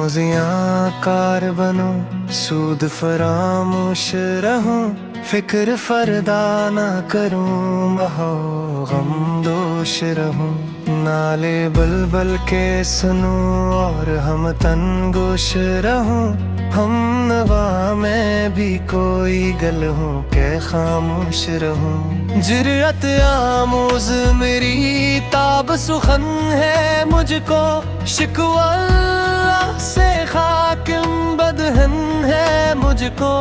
मौजियाँ car बनूं, सूद फरामोश रहूं, फिक्र फरदा ना करूं, महो गम दोष रहूं। नाले बलबल के सुनूं और हम तनगोश रहूं, हम नवा में भी कोई गल हूँ के खामोश रहूं। जुर्रत आमोज मेरी ताब सुखन है मुझको, शिकवा अल्लाह से खाकिम बदहन है मुझको।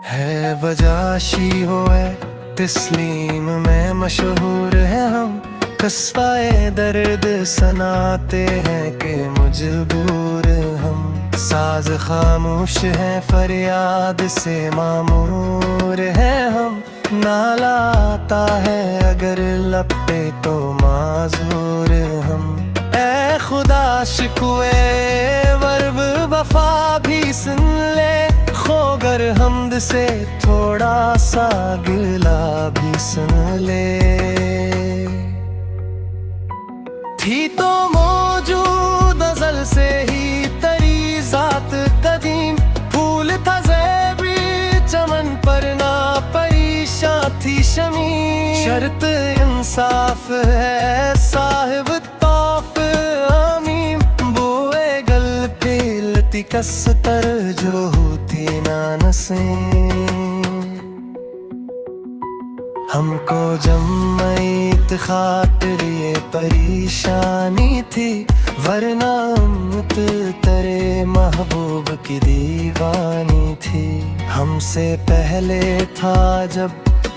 है बजाशी होए तस्लीम में मशहूर है हम, कस्बाए दर्द सनाते हैं कि मजबूर हम। साज खामोश है फरियाद से मामूर है हम, नाला आता है अगर लब पे तो माजूर हम। ए खुदा शिकवे वर्ब वफा भी सुन ले, खोगर हमद से थोड़ा सा गिला भी सुन ले। थी तो मौजूद अज़ल से ही तरी ज़ात कदीम, फूल था ज़ेबी चमन पर ना परेशान थी शमी। शर्त इंसाफ है साहिब तौफ अमीम, बोए गल पेलती कसतर जो होती ना नसीम। हमको जम्मईत खातिर ये परेशानी थी, वरना उम्मत तेरे महबूब की दीवानी थी। हमसे पहले था जब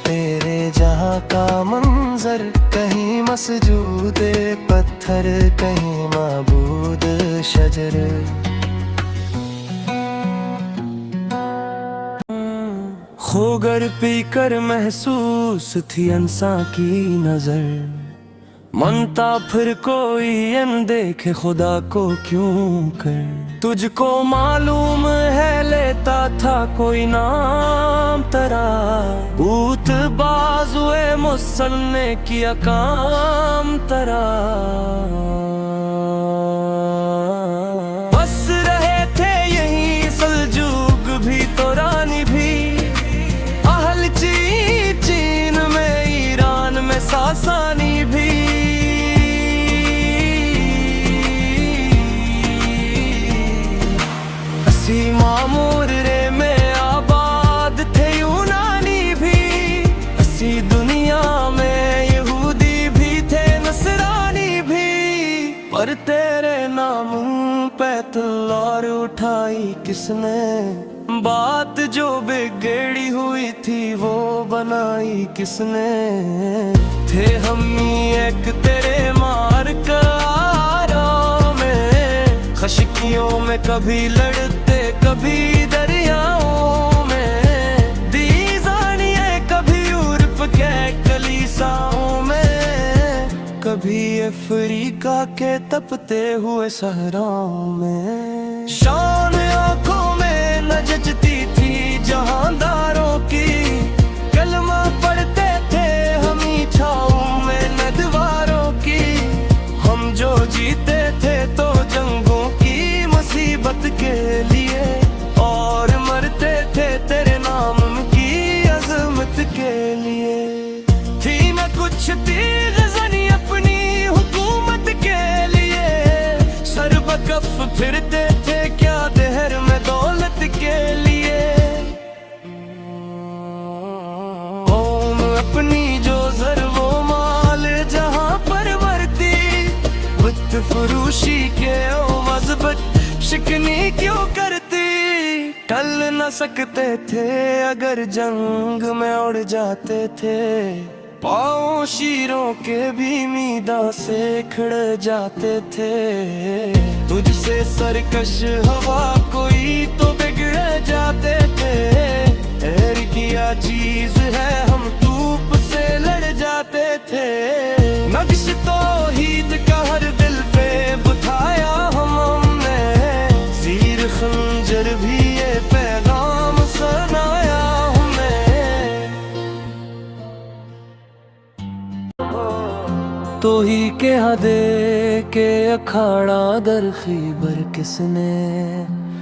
तेरे जहाँ का मंजर, कहीं मसजूदे पत्थर कहीं माबूद शजर। खोगर पीकर महसूस थी अंसा की नजर, मनता फिर कोई अन देखे खुदा को क्यों कर। तुझको मालूम है लेता था कोई नाम तेरा, भूत बाजुए मुसल ने किया काम तेरा। बस रहे थे यही सलजूक भी तो रानी भी, चीन में ईरान में सासानी भी। असी मामूर रे में आबाद थे यूनानी भी, असी दुनिया में यहूदी भी थे नसरानी भी। पर तेरे नाम पे तलवार उठाई किसने, बात जो बिगड़ी हुई थी वो बनाई किसने। थे हम ही एक तेरे मार कारों में, खशकियों में कभी लड़ते कभी दरियाओं में। दीजानिए कभी यूरोप के कलीसाओं में, कभी अफ्रीका के तपते हुए सहराओं में। शान आँखों में न जचती थी जहांदारों की, कलमा पढ़ते थे हम ही छाओं में न दीवारों की। हम जो जीते थे तो जंगों की मुसीबत के लिए, और मरते थे तेरे नाम की अजमत के लिए। थी न कुछ तीर ज़नी अपनी हुकूमत के लिए, सर बकफ फिरते थे क्या दहर में दौलत के लिए। कौम अपनी जो जर वो माल जहाँ पर मरती, बुत फरोशी के मज़बत शिकनी क्यों करती। टल न सकते थे अगर जंग में उड़ जाते थे, पाँव शीरों के भी मीदा से खिड़ जाते थे। तुझसे सरकश हवा कोई तो बिगड़ जाते थे, ऐर किया चीज है हम धूप से लड़ जाते थे। नक्श तौहीद का हर दिल पे बुझाया हमने, तीर खंजर भी ये पैगाम सुनाया हमें। तो ही के हदे के अखाड़ा दर खीबर किसने,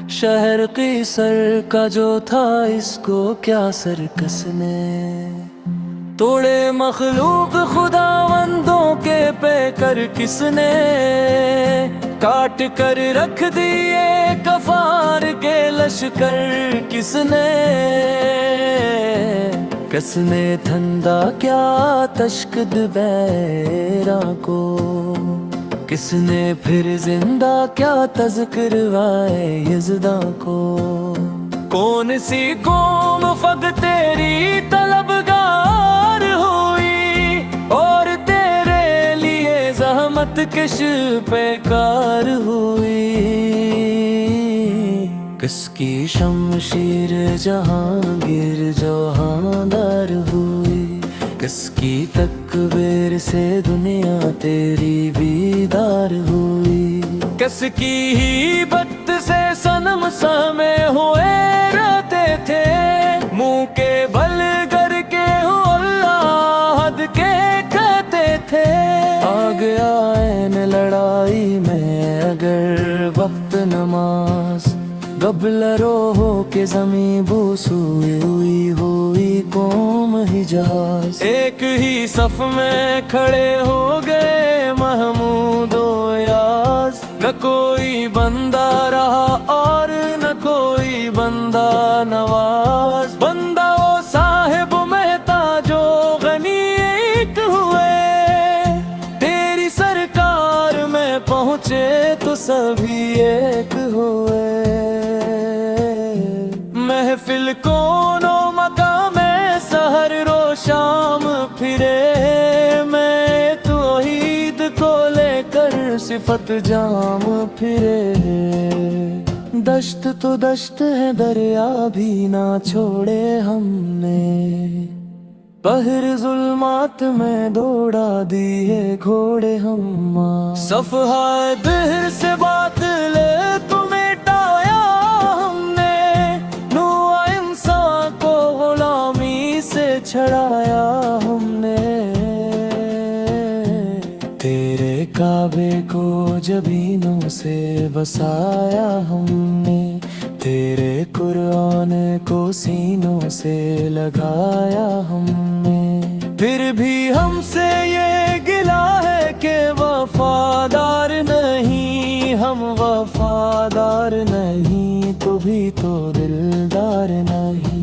शहर की सर का जो था इसको क्या सर्कस ने, तोड़े मखलूक खुदावंदों के पैकर किसने, काट कर रख दिए कफार के लश्कर किसने, किसने ठंडा क्या तश्क दुबैरा को, किसने फिर जिंदा क्या तज़किरवाए यज़दा को, कौन सी कौम फग तेरी तलबगार हुई और तेरे लिए ज़हमत किश बेकार हुई, किसकी शमशीर जहांगीर जहांदार हुई, किसकी तकबीर से दुनिया तेरी बीदार हुई, किसकी ही बत से सनम समे हुए रहते थे, मुंह के बल गर के हो अल्लाह हद के कहते थे, आ गया ऐन लड़ाई में अगर वक्त नमाज, गबलरो हो के जमी बूसूई हुई कौम हिजाज, एक ही सफ में खड़े हो गए महमूद ओ याज, न कोई बंदा रहा और न कोई बंदा नवाज, बंदा ओ साहिब मेहता जो गनी एक हुए, तेरी सरकार में पहुँचे तो सभी एक हुए, महफिल कोनो मकामे सहर रो शाम फिरे, मैं तौहीद को लेकर सिफत जाम फिरे, दश्त तो दश्त है दरिया भी ना छोड़े हमने, बहर जुल्मात में दौड़ा दिए घोड़े हम, सफहा बहर से बात ले तुम्हें टाया हमने, नुआ इंसान को गुलामी से छड़ाया हमने, तेरे काबे को जबीनों से बसाया हमने, तेरे कुरान को सीनों से लगाया हमने, फिर भी हमसे ये गिला है कि वफादार नहीं, हम वफादार नहीं तो भी तो दिलदार नहीं,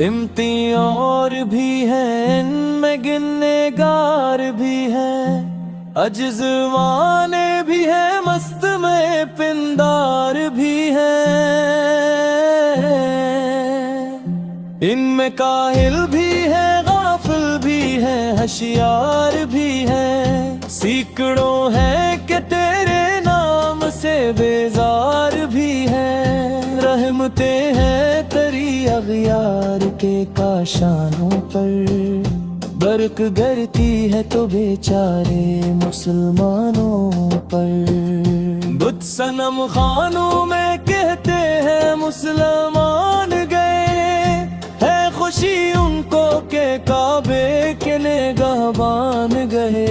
इम्तिहान और भी हैं इनमें गिन्नेगार भी हैं, अजज़वाने भी हैं मस्त में पिंदार भी हैं, इनमें काहिल भी है गाफिल भी है होशियार भी है, सैकड़ों हैं कि तेरे नाम से बेजार भी है, रहमते हैं तेरी अग़यार के काशानों पर, बरक गिरती है तो बेचारे मुसलमानों पर, बुत सनम खानों में कहते हैं मुसलमान गए, है खुशी उनको के काबे के निगाहबान गए,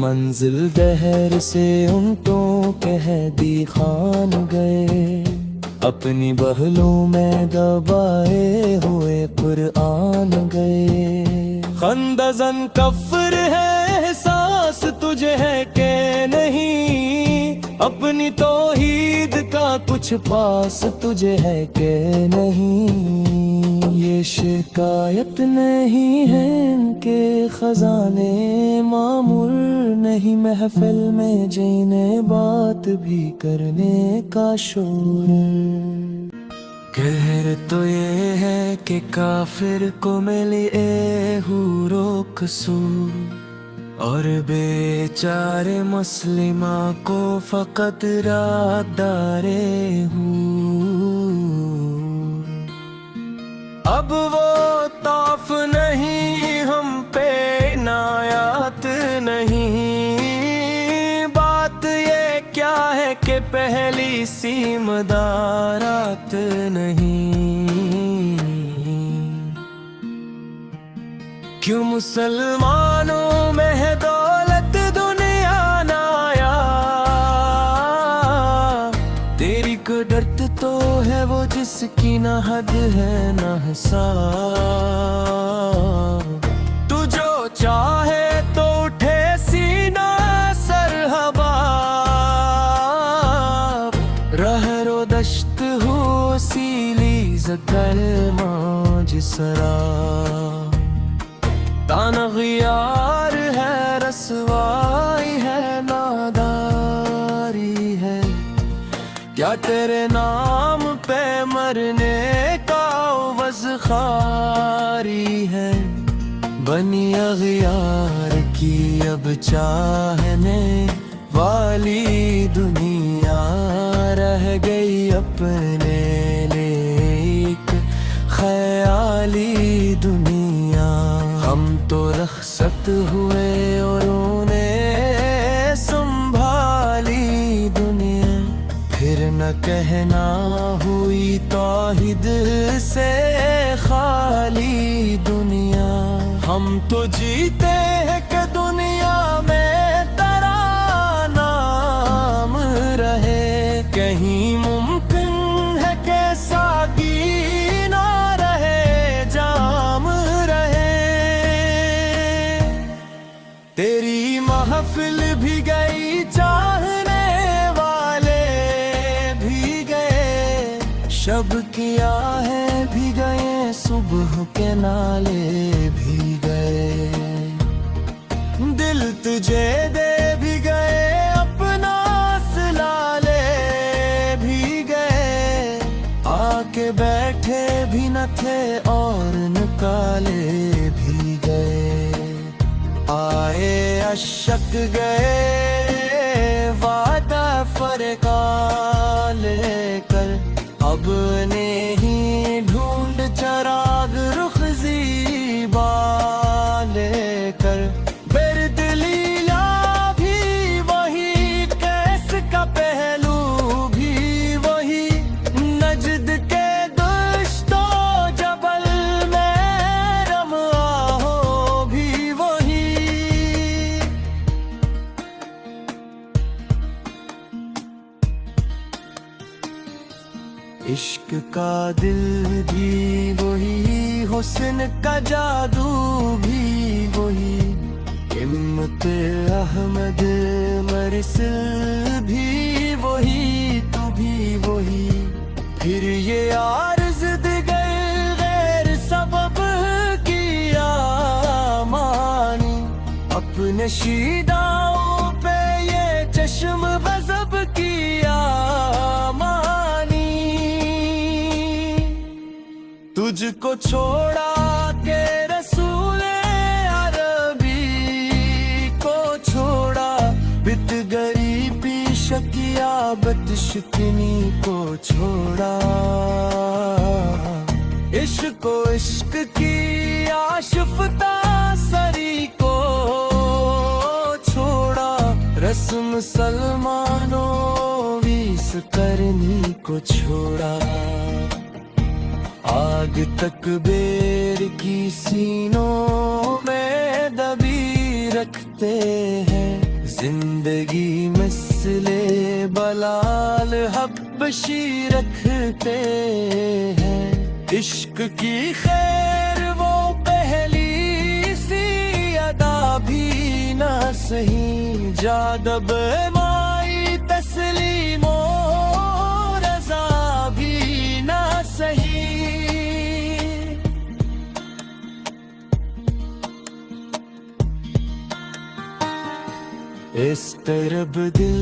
मंजिल दहर से उनको कहदी खान गए, अपनी बहलों में दबाए हुए कुरान गए, खंदजन कफ्र है एहसास तुझे है के नहीं, अपनी तौहीद का कुछ पास तुझे है के नहीं, ये शिकायत नहीं है इनके खजाने मामूल नहीं, महफिल में जीने बात भी करने का शोर, कहर तो ये है कि काफिर को मिली हूरो कसूर, और बेचारे मुस्लिमा को फकत रादारे हूँ, अब वो ताफ नहीं हम पे नायात नहीं, बात सी मदारात नहीं। क्यों मुसलमानों में है दौलत दुनिया ना आया, तेरी कुदरत तो है वो जिसकी ना हद है ना हिसाब। तू जो चाहे तो उठे सीना सरहबा, रहरो दश्त हो सीली ज़कल माजिसरा। तानगियार है रसवाई है नादारी है, क्या तेरे नाम पे मरने का वज़ खारी है। बनी अगियार की अब चाहने वाली दुनिया, रह गई अपने लेक ख्याली दुनिया। हम तो रख़्सत हुए और उन्हें संभाली दुनिया, फिर न कहना हुई तौहीद से खाली दुनिया। हम तो जीते हैं कि दुनिया में तेरा नाम रहे, कहीं मुमकिन है कि साकी ना रहे जाम रहे। तेरी महफिल भी गई, चाहने वाले भी गए, शब किया है भी गए, सुबह के नाले भी गए। दिल तुझे दे भी गए, अपना सिला ले भी गए, आके बैठे भी न थे और निकाले भी गए। आए अशक गए वादा फरका लेकर, अब ने ही ढूंढ चराग रुख ज़ीबा लेकर। बेरदलीला भी वही, कैस का पहलू भी वही, नजद के दुश्तो जबल में रमआ हो भी वही। इश्क का दिल भी वही, हुस्न का जादू भी वही, हिम्मत अहमद मरसिल भी वही, तू भी वही। फिर ये आर्ज़ दिगर गैर सबब किया मानी, अपने शीदाओं पे ये चश्म गज़ब किया मानी। तुझको छोड़ा के रसूले अरबी को छोड़ा, बित गरीबी शकिया बदशिकनी को छोड़ा। इश्क की आशिफ़ता सरी को छोड़ा, रस्म सलमानों वीस करनी को छोड़ा। आग तकबीर की सीनों में दबी रखते हैं, जिंदगी मिसले बलाल हबशी रखते हैं। इश्क की खैर वो पहली सी अदा भी ना सही, जादब माई तस्लीमो रज़ा भी ना सही। इस तरब दिल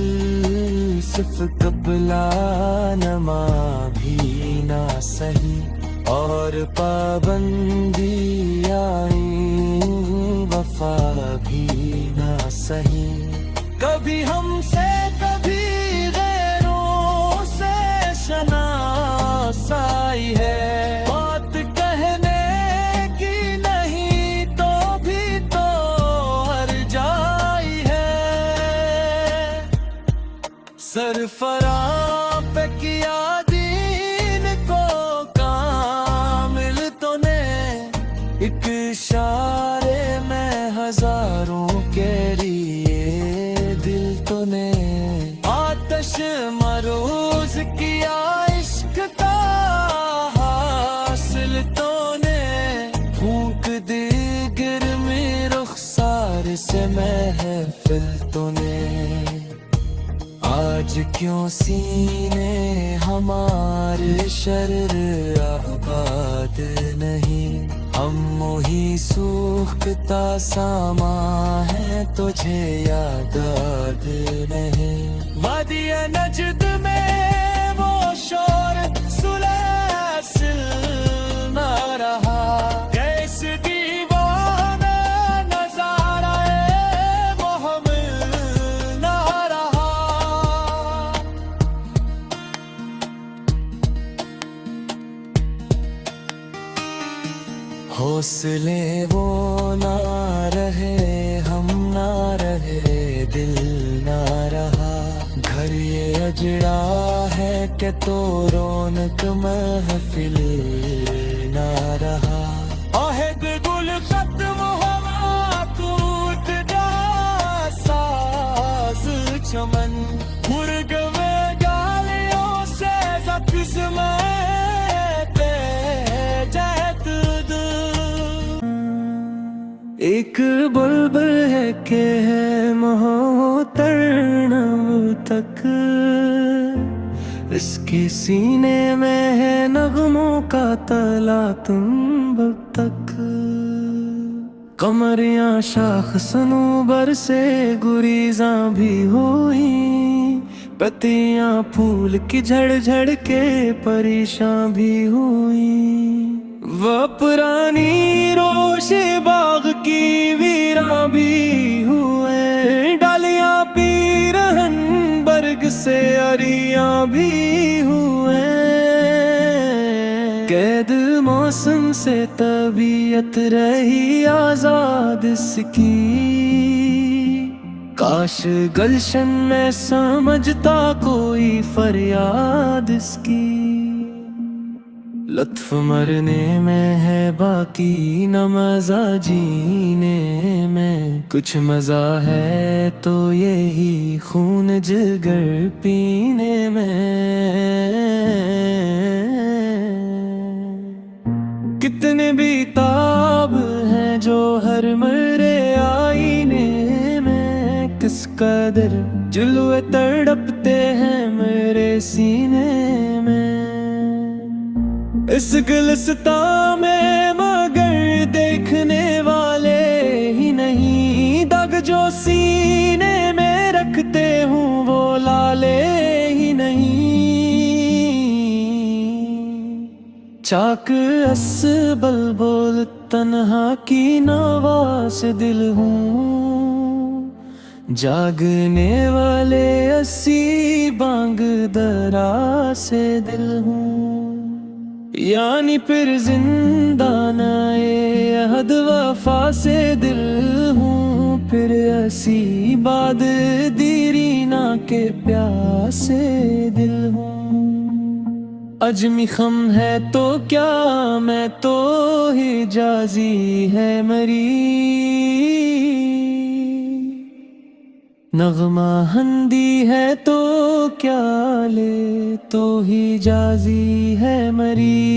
सिर्फ कबला नमा भी ना सही, और पाबंदी आई वफा भी ना सही। कभी हमसे कभी गैरों से शनासाई है, बात कहने की नहीं तो भी तो हर जाई है। सरफरां पे दिल तूने, आज क्यों सीने हमारे शर्र आबाद नहीं। हम मोही सूखता सामा है, तुझे याद नहीं। वादिया नजद में वो शोर सुलैसिल ना रहा, कैसे दीवाना नजारा मोहम्मद ना रहा। हौसले वो ना रहे, हम ना रहे, दिल ना रहा। घर ये अजड़ा है कि तो रौनक महफिल ना रहा। अहद गुल खत्म हुआ, टूट जा साज चमन। मुर्ग में गालियों से जख्म एक बुलबुल है के है मोहतरनम तक, इसके सीने में है नगमों का तला तुम तक। कमरियां शाख सनूबर से गुरीजा भी हुई, पत्तियां फूल की झड़ झड़ के परेशान भी हुई। वह पुरानी रोशे बाग की वीरा भी हुए, डालियां पीरहन बर्ग से अरियां भी हुए। कैद मौसम से तबीयत रही आजाद इसकी, काश गुलशन में समझता कोई फरियाद इसकी। लुत्फ मरने में है बाकी न मजा जीने में, कुछ मजा है तो यही खून जिगर पीने में। कितने बेताब हैं जो हर मरे आईने में, किस कदर जुल्वे तड़पते हैं मेरे सीने में। इस गुलिस्ता में मगर देखने वाले ही नहीं, दाग जो सीने में रखते हूँ वो लाले ही नहीं। चाक असबल बोल तन्हा की नवा से दिल हूँ, जागने वाले अस्सी बांग दरा से दिल हूँ। यानी फिर जिंदा नए अहद वफा से दिल हूँ, फिर ऐसी बाद दीरीना के प्यासे दिल हूँ। अजमी खम है तो क्या, मैं तो ही जाजी है मरी। नगमा हंदी है तो क्या, ले तो ही जाजी है मरी।